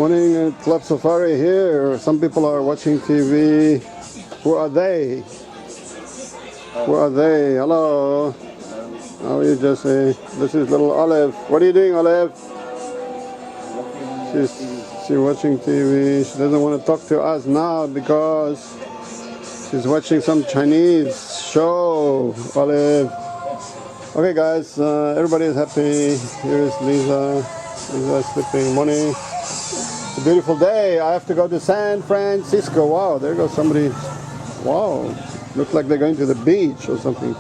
Morning at Club Safari here. Some people are watching TV. Who are they? Who are they? Hello. How are you, Jesse? This is little Olive. What are you doing, Olive? She's watching TV. She doesn't want to talk to us now because she's watching some Chinese show. Olive. Okay, guys. Everybody is happy. Here is Lisa. Lisa sleeping. Morning. It's a beautiful day. I have to go to San Francisco. Wow, there goes somebody. Wow, looks like they're going to the beach or something.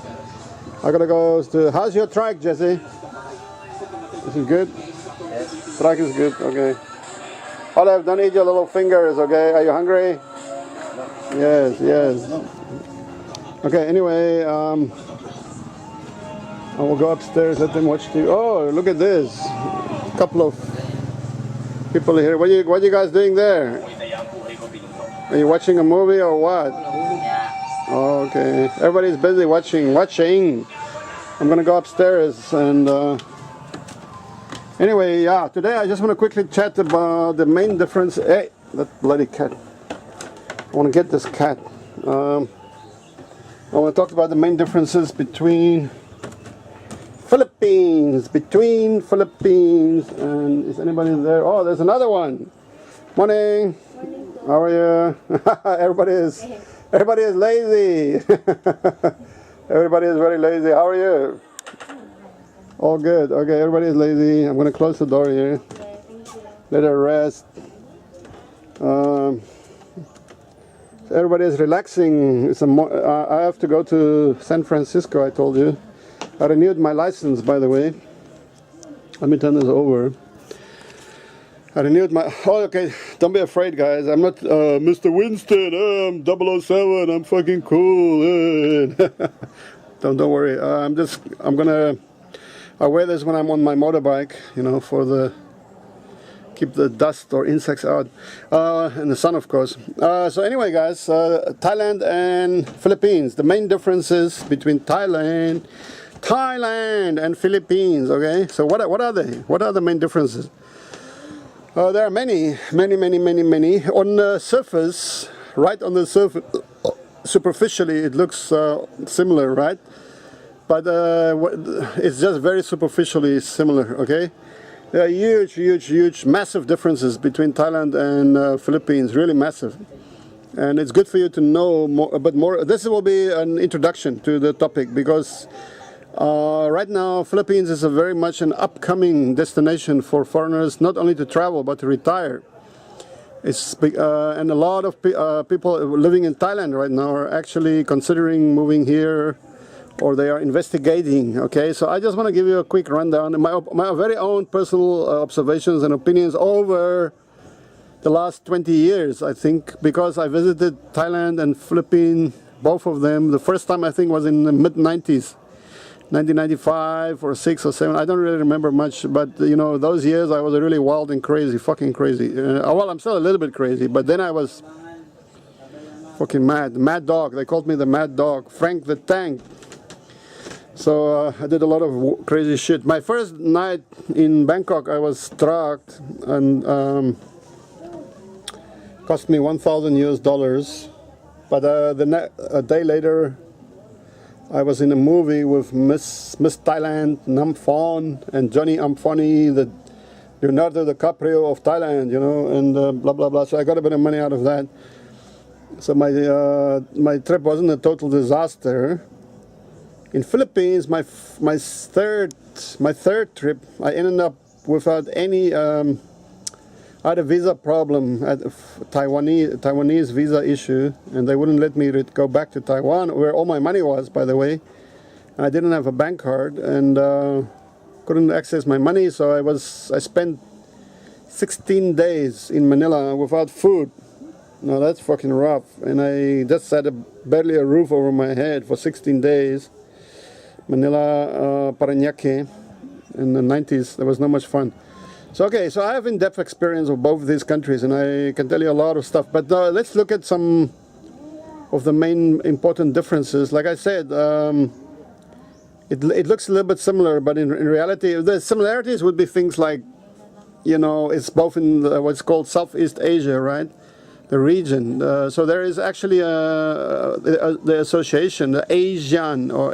I gotta go to. How's your trike, Jesse? Is it good? Yes. Trike is good. Okay. Olive, don't eat your little fingers. Okay. Are you hungry? No. Yes. Yes. No. Okay. Anyway, I will go upstairs. Let them watch TV. Oh, look at this. A couple of people here. What are you guys doing there? Are you watching a movie or what? Oh, okay. Everybody's busy watching. I'm gonna go upstairs and anyway, yeah. Today I just want to quickly chat about the main difference. Hey, that bloody cat! I want to get this cat. I want to talk about the main differences between Philippines, and is anybody there? Oh, there's another one. Morning. How are you? Everybody is lazy. Everybody is very lazy. How are you? All good. Okay, everybody is lazy. I'm gonna close the door here. Let her rest. Everybody is relaxing. I have to go to San Francisco. I told you. I renewed my license, by the way. Let me turn this over. I renewed my... Oh, okay. Don't be afraid, guys. I'm not Mr. Winston. I'm 007. I'm fucking cool. Don't worry. I wear this when I'm on my motorbike, you know, for keep the dust or insects out. And the sun, of course. So anyway, guys, Thailand and Philippines. The main differences between Thailand and Philippines, okay? So what are they? What are the main differences? There are many. On the surface, right on the surface, superficially it looks similar, right? But it's just very superficially similar, okay? There are huge, massive differences between Thailand and Philippines, really massive. And it's good for you to know more, but more. This will be an introduction to the topic because right now, Philippines is very much an upcoming destination for foreigners, not only to travel but to retire. And a lot of people living in Thailand right now are actually considering moving here, or they are investigating. Okay, so I just want to give you a quick rundown, my very own personal observations and opinions over the last 20 years, I think, because I visited Thailand and Philippines, both of them. The first time I think was in the mid-90s. 1995 or 6 or 7, I don't really remember much, but you know, those years I was really wild and crazy, fucking crazy. Well, I'm still a little bit crazy, but then I was fucking mad dog. They called me the mad dog, Frank the Tank. So I did a lot of crazy shit. My first night in Bangkok, I was struck and cost me $1,000 US, but a day later I was in a movie with Miss Thailand, Nam Phon, and Johnny Amphoni, the Leonardo DiCaprio of Thailand, you know, and blah blah blah. So I got a bit of money out of that. So my trip wasn't a total disaster. In Philippines, my third trip, I ended up without any. I had a visa problem, at Taiwanese visa issue, and they wouldn't let me go back to Taiwan, where all my money was, by the way. And I didn't have a bank card and couldn't access my money, so I spent 16 days in Manila without food. Now that's fucking rough. And I just had barely a roof over my head for 16 days. Manila, Parañaque, in the 90s. There was not much fun. So okay, so I have in-depth experience of both of these countries, and I can tell you a lot of stuff. But let's look at some of the main important differences. Like I said, it looks a little bit similar, but in reality, the similarities would be things like you know, it's both in what's called Southeast Asia, right? The region. So there is actually the association, the Asian, or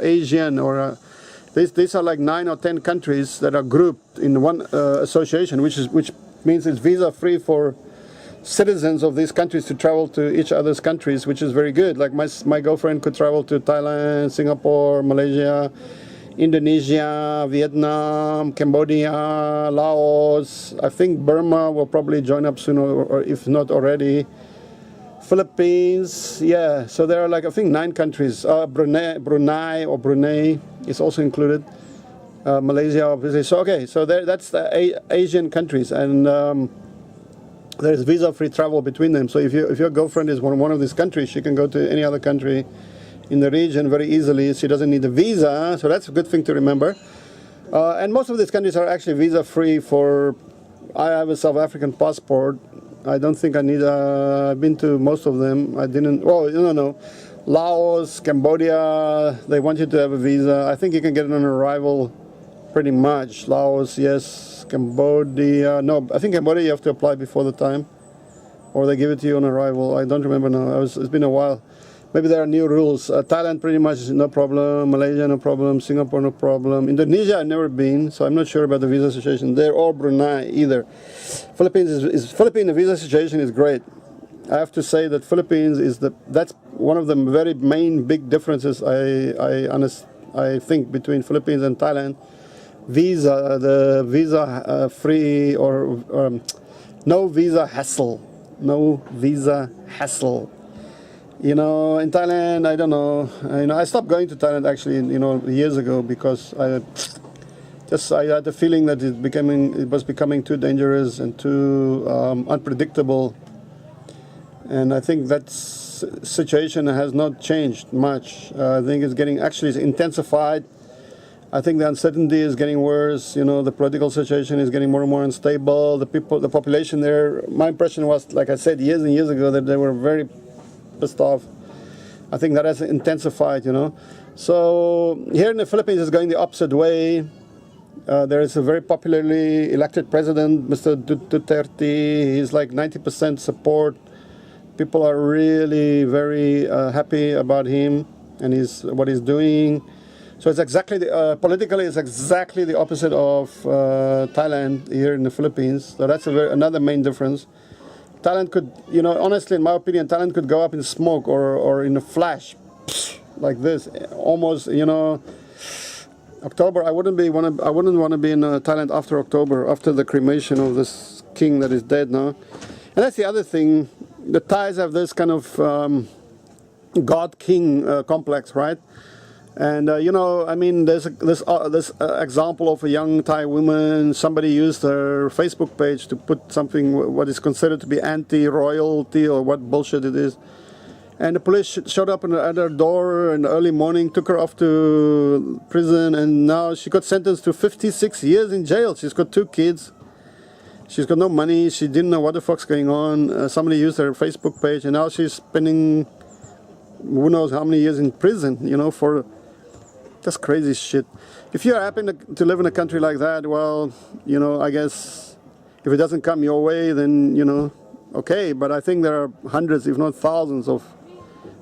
these are like 9 or 10 countries that are grouped in one association, which means it's visa free for citizens of these countries to travel to each other's countries, which is very good. Like my girlfriend could travel to Thailand, Singapore, Malaysia, Indonesia, Vietnam, Cambodia, Laos. I think Burma will probably join up soon, or if not already. Philippines, yeah. So there are like, I think, 9 countries. Brunei is also included. Malaysia, obviously. So okay, so that's the Asian countries, and there is visa-free travel between them. So if your girlfriend is one of these countries, she can go to any other country in the region very easily. She doesn't need a visa, so that's a good thing to remember. And most of these countries are actually visa-free for. I have a South African passport. I don't think I need. I've been to most of them. I didn't. Oh, no. Laos, Cambodia. They want you to have a visa. I think you can get it on arrival, pretty much. Laos, yes. Cambodia. No, I think Cambodia you have to apply before the time, or they give it to you on arrival. I don't remember now. It's been a while. Maybe there are new rules. Thailand pretty much no problem. Malaysia no problem. Singapore no problem. Indonesia I've never been, so I'm not sure about the visa situation there, or Brunei either. Philippines the visa situation is great. I have to say that Philippines that's one of the very main big differences I think between Philippines and Thailand. The visa free or no visa hassle. You know, in Thailand, I don't know. I stopped going to Thailand actually, years ago, because I had the feeling that it was becoming too dangerous and too unpredictable. And I think that situation has not changed much. I think it's it's intensified. I think the uncertainty is getting worse. The political situation is getting more and more unstable. The population there. My impression was, like I said, years and years ago, that they were very pissed off. I think that has intensified, So here in the Philippines it's going the opposite way. There is a very popularly elected president, Mr. Duterte. He's like 90% support. People are really very happy about him and what he's doing. So it's exactly politically it's exactly the opposite of Thailand here in the Philippines. So that's another main difference. Thailand could, honestly, in my opinion, Thailand could go up in smoke or in a flash, like this, almost, October. I wouldn't want to be in Thailand after October, after the cremation of this king that is dead now. And that's the other thing. The Thais have this kind of god-king complex, right? And there's this example of a young Thai woman. Somebody used her Facebook page to put something what is considered to be anti-royalty or what bullshit it is. And the police showed up at her door in the early morning, took her off to prison, and now she got sentenced to 56 years in jail. She's got 2 kids. She's got no money. She didn't know what the fuck's going on. Somebody used her Facebook page, and now she's spending who knows how many years in prison, for. That's crazy shit. If you happen to live in a country like that, well, I guess if it doesn't come your way, then, okay. But I think there are hundreds, if not thousands, of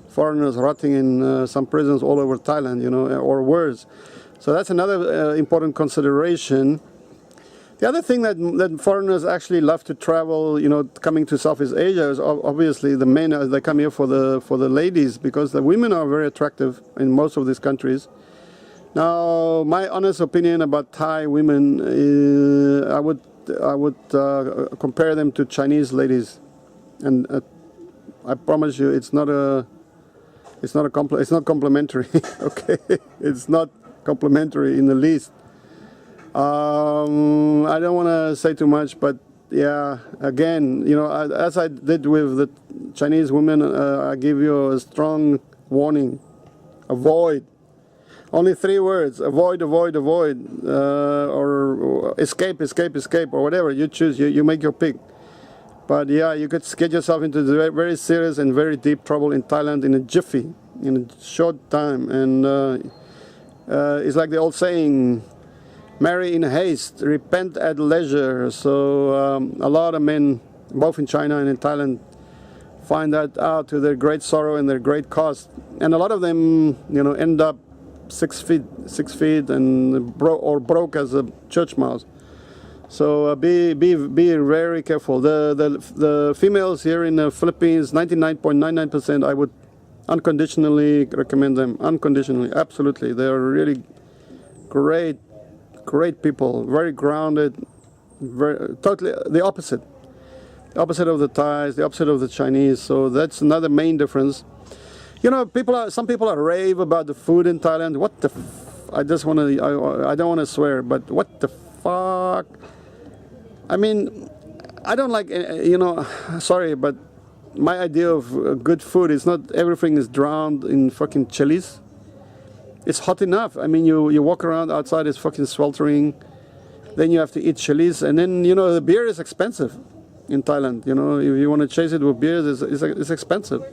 foreigners rotting in some prisons all over Thailand, or worse. So that's another important consideration. The other thing that foreigners actually love to travel, coming to Southeast Asia, is obviously the men. They come here for the ladies, because the women are very attractive in most of these countries. Now, my honest opinion about Thai women, I would compare them to Chinese ladies, and I promise you, it's not complimentary. Okay, it's not complimentary in the least. I don't want to say too much, but yeah, again, as I did with the Chinese women, I give you a strong warning: avoid. Only 3 words: avoid, avoid, avoid, or escape, escape, escape, or whatever you choose. You make your pick. But yeah, you could get yourself into very serious and very deep trouble in Thailand in a jiffy, in a short time. And it's like the old saying: marry in haste, repent at leisure. So a lot of men, both in China and in Thailand, find that out to their great sorrow and their great cost. And a lot of them, end up 6 feet, and broke as a church mouse. So be very careful. The females here in the Philippines, 99.99%, I would unconditionally recommend them. Unconditionally, absolutely. They are really great people, very grounded, totally the opposite of the Thais, the opposite of the Chinese. So that's another main difference. Some people are rave about the food in Thailand. What the I don't want to swear, but what the fuck? I mean, I don't like, sorry, but my idea of good food is not everything is drowned in fucking chilies. It's hot enough. I mean, you walk around outside, it's fucking sweltering. Then you have to eat chilies, and then the beer is expensive in Thailand. If you want to chase it with beers, it's expensive,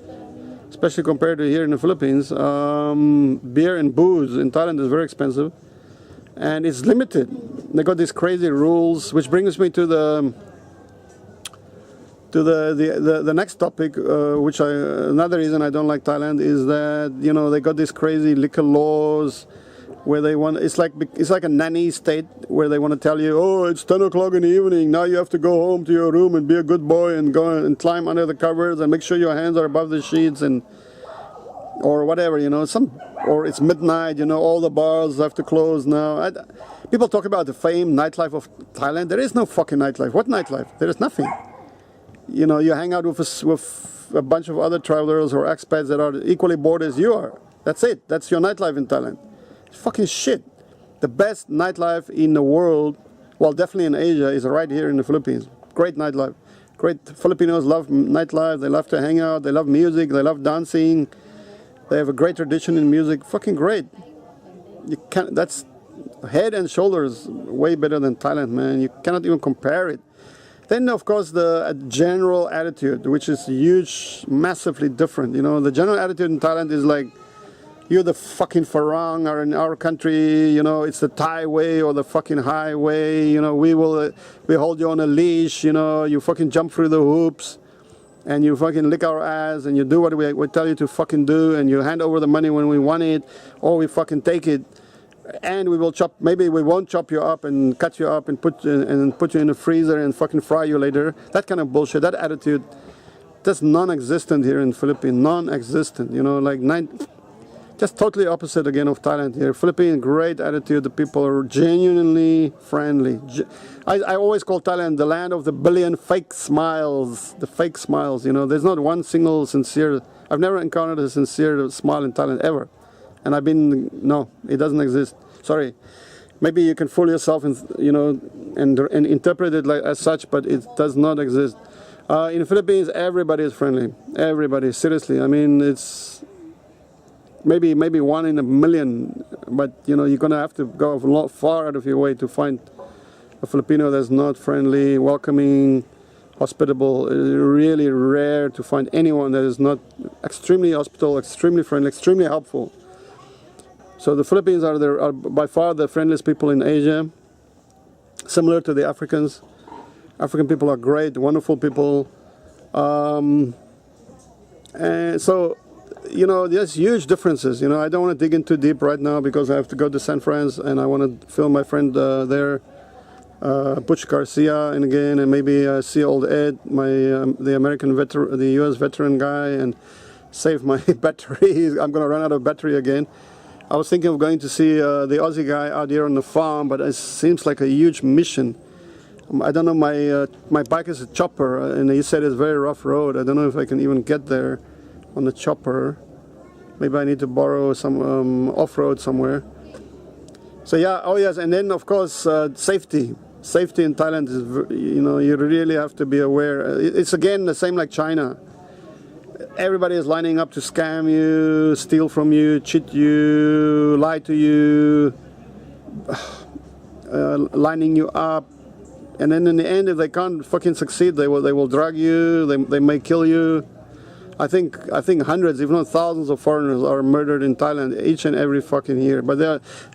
especially compared to here in the Philippines. Beer and booze in Thailand is very expensive, and it's limited. They got these crazy rules, which brings me to the next topic, another reason I don't like Thailand is that they got these crazy liquor laws where they want it's like a nanny state where they want to tell you, oh, it's 10 o'clock in the evening, now you have to go home to your room and be a good boy and go and climb under the covers and make sure your hands are above the sheets or whatever, or it's midnight, all the bars have to close now. People talk about the famed nightlife of Thailand. There is no fucking nightlife. What nightlife? There is nothing. You hang out with a bunch of other travelers or expats that are equally bored as you are. That's it. That's your nightlife in Thailand. It's fucking shit. The best nightlife in the world, well, definitely in Asia, is right here in the Philippines. Great nightlife. Great. Filipinos love nightlife. They love to hang out. They love music. They love dancing. They have a great tradition in music. Fucking great. That's head and shoulders way better than Thailand, man. You cannot even compare it. Then, of course, the general attitude, which is huge, massively different. The general attitude in Thailand is like, you're the fucking Farang, or in our country, it's the Thai way or the fucking highway. We hold you on a leash. You fucking jump through the hoops, and you fucking lick our ass, and you do what we tell you to fucking do, and you hand over the money when we want it, or we fucking take it. And we will maybe we won't chop you up and cut you up and put you in the freezer and fucking fry you later. That kind of bullshit, that attitude, that's non-existent here in the Philippines. Non-existent, just totally opposite again of Thailand here. Philippines, great attitude. The people are genuinely friendly. I always call Thailand the land of the billion fake smiles. The fake smiles, there's not one single sincere. I've never encountered a sincere smile in Thailand ever. And no, it doesn't exist. Sorry. Maybe you can fool yourself and interpret it as such, but it does not exist. In the Philippines, everybody is friendly. Everybody, seriously. I mean, it's maybe one in a million, but you're gonna have to go a lot far out of your way to find a Filipino that's not friendly, welcoming, hospitable. It's really rare to find anyone that is not extremely hospitable, extremely friendly, extremely helpful. So the Philippines are by far the friendliest people in Asia, similar to the Africans. African people are great, wonderful people. And so, there's huge differences. I don't want to dig in too deep right now because I have to go to San Fran and I want to film my friend there, Butch Garcia, and maybe see old Ed, the American veteran, the U.S. veteran guy, and save my battery. I'm going to run out of battery again. I was thinking of going to see the Aussie guy out here on the farm, but it seems like a huge mission. I don't know, my bike is a chopper, and he said it's a very rough road. I don't know if I can even get there on the chopper. Maybe I need to borrow some off-road somewhere. So yeah, oh yes, and then of course safety. Safety in Thailand is, you really have to be aware. It's again the same like China. Everybody is lining up to scam you, steal from you, cheat you, lie to you, lining you up, and then in the end, if they can't fucking succeed, they will drug you. They may kill you. I think hundreds, if not thousands, of foreigners are murdered in Thailand each and every fucking year. But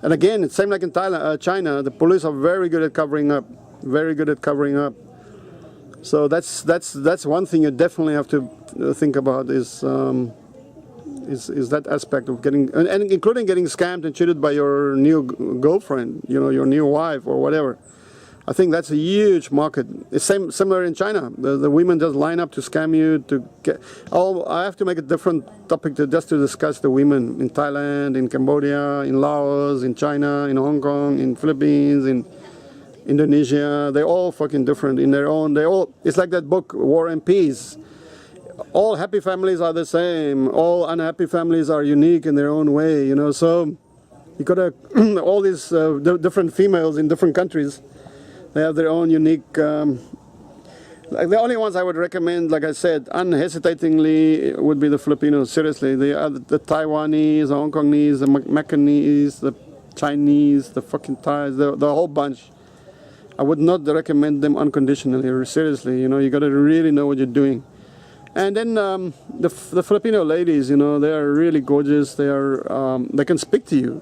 and again, it's same like in Thailand, China. The police are very good at covering up, very good at covering up. So that's one thing you definitely have to think about is that aspect of getting, and including getting scammed and cheated by your new girlfriend, you know, your new wife or whatever. I think that's a huge market. It's similar in China. The women just line up to scam you to get. Oh, I have to make a different topic just to discuss the women in Thailand, in Cambodia, in Laos, in China, in Hong Kong, in Philippines, in Indonesia. They're all fucking different in their own. It's like that book, War and Peace. All happy families are the same. All unhappy families are unique in their own way. You know, so you gotta all these different females in different countries. They have their own unique, like the only ones I would recommend, like I said, unhesitatingly would be the Filipinos, seriously. The Taiwanese, the Hong Kongese, the Macanese, the Chinese, the fucking Thais, the whole bunch. I would not recommend them unconditionally, or seriously, you know, you gotta really know what you're doing. And then the Filipino ladies, you know, they are really gorgeous, they can speak to you.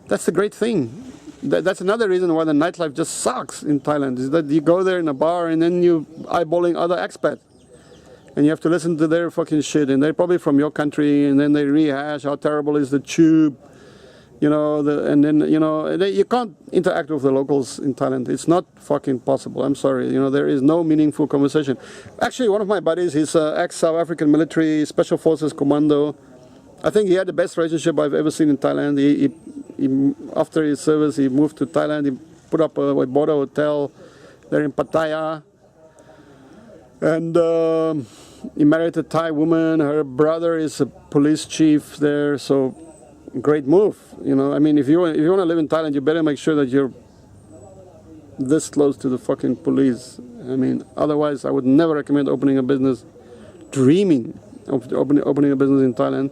That's the great thing. That's another reason why the nightlife just sucks in Thailand, is that you go there in a bar and then you eyeballing other expats. And you have to listen to their fucking shit, and they're probably from your country, and then they rehash how terrible is the tube, you know, and then, you know, you can't interact with the locals in Thailand. It's not fucking possible. I'm sorry, you know, there is no meaningful conversation. Actually, one of my buddies, he's ex-South African military Special Forces commando. I think he had the best relationship I've ever seen in Thailand. After his service, he moved to Thailand. He bought a hotel there in Pattaya, and he married a Thai woman. Her brother is a police chief there, so great move. You know, I mean, if you want to live in Thailand, you better make sure that you're this close to the fucking police. I mean, otherwise, I would never recommend opening a business, dreaming of opening a business in Thailand.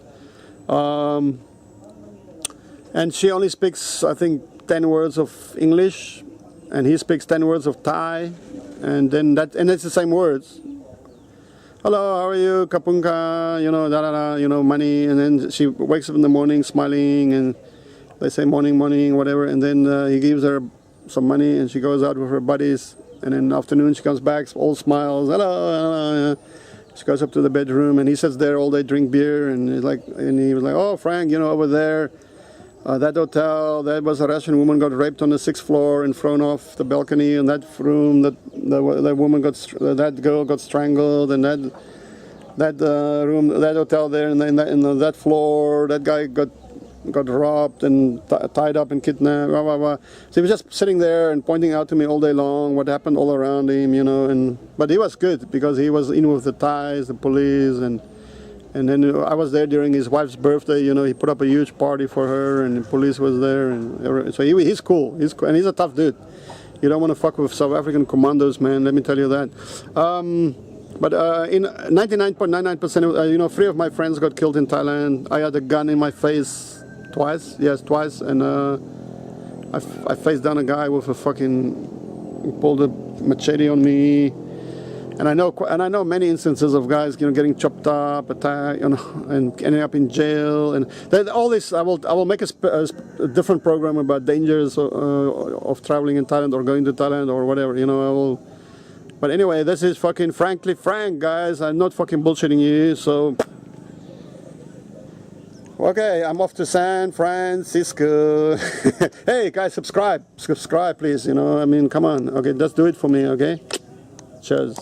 And she only speaks, I think, 10 words of English, and he speaks 10 words of Thai, and it's the same words. Hello, how are you? Kapunka, you know, da da da, you know, money. And then she wakes up in the morning smiling, and they say morning, morning, whatever. And then he gives her some money, and she goes out with her buddies. And in the afternoon, she comes back, all smiles. Hello, hello. She goes up to the bedroom, and he sits there all day, drink beer, and he was like, oh, Frank, you know, over there, that hotel, that was a Russian woman got raped on the 6th floor and thrown off the balcony, and that room, that girl got strangled, and that room, that hotel there, and then that floor, that guy got robbed and tied up and kidnapped, blah, blah, blah. So he was just sitting there and pointing out to me all day long what happened all around him, you know. But he was good because he was in with the Thais, the police, and then I was there during his wife's birthday, you know. He put up a huge party for her, and the police was there, and so he's cool. He's cool, and he's a tough dude. You don't want to fuck with South African commandos, man. Let me tell you that. But in 99.99%, you know, 3 of my friends got killed in Thailand. I had a gun in my face twice, and I faced down a guy with a fucking, pulled a machete on me, and I know many instances of guys, you know, getting chopped up, attacked, you know, and ending up in jail, and all this. I will make a different program about dangers of traveling in Thailand or going to Thailand or whatever, you know. But anyway, this is fucking frankly frank, guys. I'm not fucking bullshitting you, so. Okay, I'm off to San Francisco. Hey, guys, subscribe, please, you know, I mean, come on. Okay, just do it for me, okay? Cheers.